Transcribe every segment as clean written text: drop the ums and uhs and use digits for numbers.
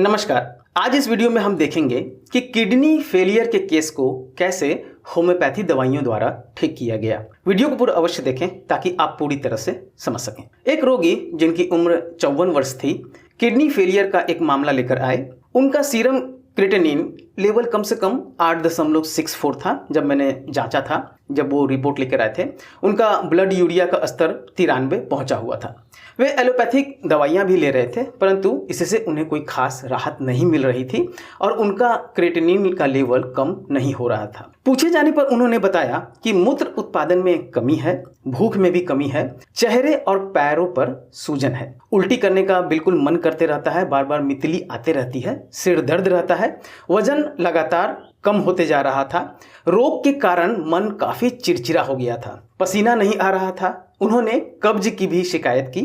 नमस्कार। आज इस वीडियो में हम देखेंगे कि किडनी फेलियर के केस को कैसे होम्योपैथी दवाइयों द्वारा ठीक किया गया। वीडियो को पूरा अवश्य देखें ताकि आप पूरी तरह से समझ सकें। एक रोगी जिनकी उम्र 54 वर्ष थी, किडनी फेलियर का एक मामला लेकर आए। उनका सीरम क्रिएटिनिन लेवल कम से कम 8.64 था जब मैंने जांचा था। जब वो रिपोर्ट लेकर आए थे, उनका ब्लड यूरिया का स्तर 93 पहुंचा हुआ था। वे एलोपैथिक दवाइयां भी ले रहे थे, परंतु इससे उन्हें कोई खास राहत नहीं मिल रही थी और उनका क्रिएटिनिन का लेवल कम नहीं हो रहा था। पूछे जाने पर उन्होंने बताया कि मूत्र उत्पादन में कमी है, भूख में भी कमी है, चेहरे और पैरों पर सूजन है, उल्टी करने का बिल्कुल मन करते रहता है, बार बार मितली आते रहती है, सिर दर्द रहता है, वजन लगातार कम होते जा रहा था। रोग के कारण मन काफी चिड़चिड़ा हो गया था, पसीना नहीं आ रहा था। उन्होंने कब्ज की भी शिकायत की,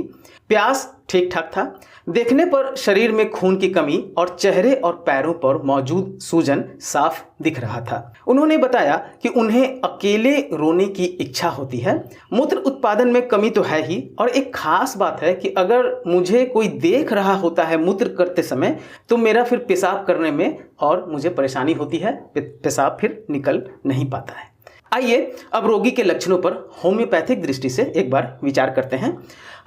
प्यास ठीक ठाक था, देखने पर शरीर में खून की कमी और चेहरे और पैरों पर मौजूद सूजन साफ दिख रहा था। उन्होंने बताया कि उन्हें अकेले रोने की इच्छा होती है, मूत्र उत्पादन में कमी तो है ही, और एक खास बात है कि अगर मुझे कोई देख रहा होता है मूत्र करते समय तो मेरा फिर पेशाब करने में और मुझे परेशानी होती है, पेशाब फिर निकल नहीं पाता है। आइए अब रोगी के लक्षणों पर होम्योपैथिक दृष्टि से एक बार विचार करते हैं।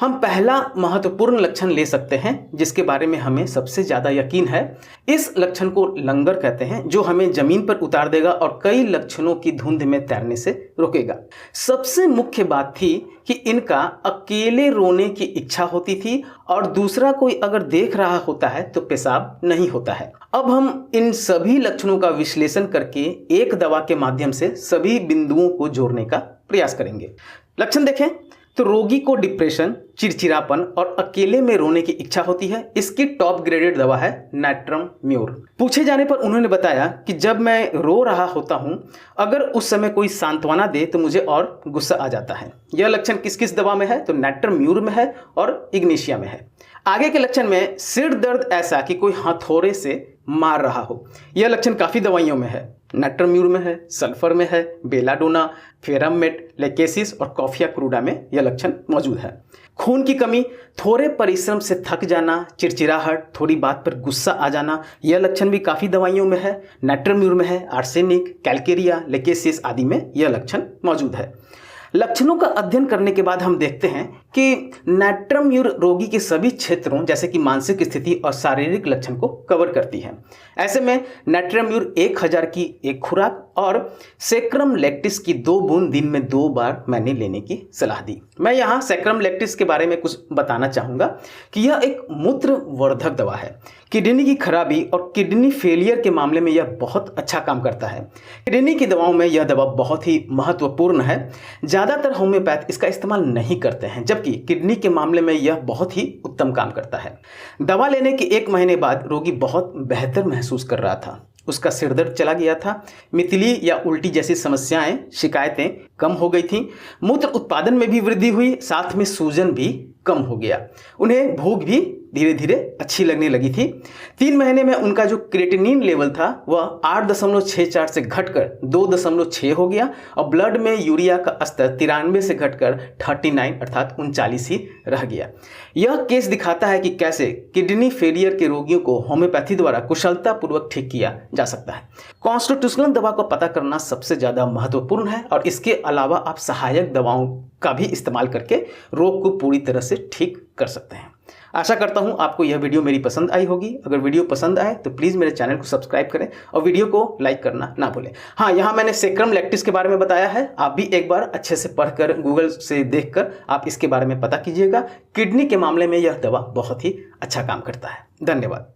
हम पहला महत्वपूर्ण लक्षण ले सकते हैं जिसके बारे में हमें सबसे ज़्यादा यकीन है। इस लक्षण को लंगर कहते हैं, जो हमें जमीन पर उतार देगा और कई लक्षणों की धुंध में तैरने से रोकेगा। सबसे मुख्य बात थी कि इनका अकेले रोने की इच्छा होती थी और दूसरा कोई अगर देख रहा होता है तो पेशाब नहीं होता है। अब हम इन सभी लक्षणों का विश्लेषण करके एक दवा के माध्यम से सभी बिंदुओं को जोड़ने का प्रयास करेंगे। लक्षण देखें तो रोगी को डिप्रेशन, चिड़चिड़ापन और अकेले में रोने की इच्छा होती है। इसकी टॉप ग्रेडेड दवा है नाइट्रम म्यूर। पूछे जाने पर उन्होंने बताया कि जब मैं रो रहा होता हूं, अगर उस समय कोई सांत्वना दे तो मुझे और गुस्सा आ जाता है। यह लक्षण किस किस दवा में है? तो नाइट्रम म्यूर में है और इग्नेशिया में है। आगे के लक्षण में सिर दर्द ऐसा कि कोई हथौड़े से मार रहा हो, यह लक्षण काफ़ी दवाइयों में है। नाइट्रम म्यूर में है, सल्फर में है, बेलाडोना, फेरामेट, लेकेसिस और कॉफिया क्रूडा में यह लक्षण मौजूद है। खून की कमी, थोड़े परिश्रम से थक जाना, चिड़चिड़ाहट, थोड़ी बात पर गुस्सा आ जाना, यह लक्षण भी काफ़ी दवाइयों में है। नाइट्रम म्यूर में है, आर्सेनिक, कैलकेरिया, लेकेसिस आदि में यह लक्षण मौजूद है। लक्षणों का अध्ययन करने के बाद हम देखते हैं कि नाइट्रम म्यूर रोगी के सभी क्षेत्रों जैसे कि मानसिक स्थिति और शारीरिक लक्षण को कवर करती है। ऐसे में नाइट्रम म्यूर 1000 की एक खुराक और सेक्रम लैक्टिस की 2 बूंद दिन में 2 बार मैंने लेने की सलाह दी। मैं यहाँ सेक्रम लैक्टिस के बारे में कुछ बताना चाहूँगा कि यह एक मूत्रवर्धक दवा है। किडनी की खराबी और किडनी फेलियर के मामले में यह बहुत अच्छा काम करता है। किडनी की दवाओं में यह दवा बहुत ही महत्वपूर्ण है। ज़्यादातर होम्योपैथ इसका इस्तेमाल नहीं करते हैं, जबकि किडनी के मामले में यह बहुत ही उत्तम काम करता है। दवा लेने के 1 महीने बाद रोगी बहुत बेहतर महसूस कर रहा था। उसका सिर दर्द चला गया था, मितली या उल्टी जैसी समस्याएं, शिकायतें कम हो गई थीं, मूत्र उत्पादन में भी वृद्धि हुई, साथ में सूजन भी कम हो गया। उन्हें भूख भी धीरे धीरे अच्छी लगने लगी थी। 3 महीने में उनका जो क्रिएटिनिन लेवल था वह 8.64 से घटकर 2.6 हो गया और ब्लड में यूरिया का स्तर 93 से घटकर 39 अर्थात 39 ही रह गया। यह केस दिखाता है कि कैसे किडनी फेलियर के रोगियों को होम्योपैथी द्वारा कुशलतापूर्वक ठीक किया जा सकता है। कॉन्स्टिट्यूशनल दवा को पता करना सबसे ज़्यादा महत्वपूर्ण है और इसके अलावा आप सहायक दवाओं का भी इस्तेमाल करके रोग को पूरी तरह से ठीक कर सकते हैं। आशा करता हूं आपको यह वीडियो मेरी पसंद आई होगी। अगर वीडियो पसंद आए तो प्लीज़ मेरे चैनल को सब्सक्राइब करें और वीडियो को लाइक करना ना भूलें। हाँ, यहाँ मैंने सेक्रम लैक्टिस के बारे में बताया है, आप भी एक बार अच्छे से पढ़कर गूगल से देखकर आप इसके बारे में पता कीजिएगा। किडनी के मामले में यह दवा बहुत ही अच्छा काम करता है। धन्यवाद।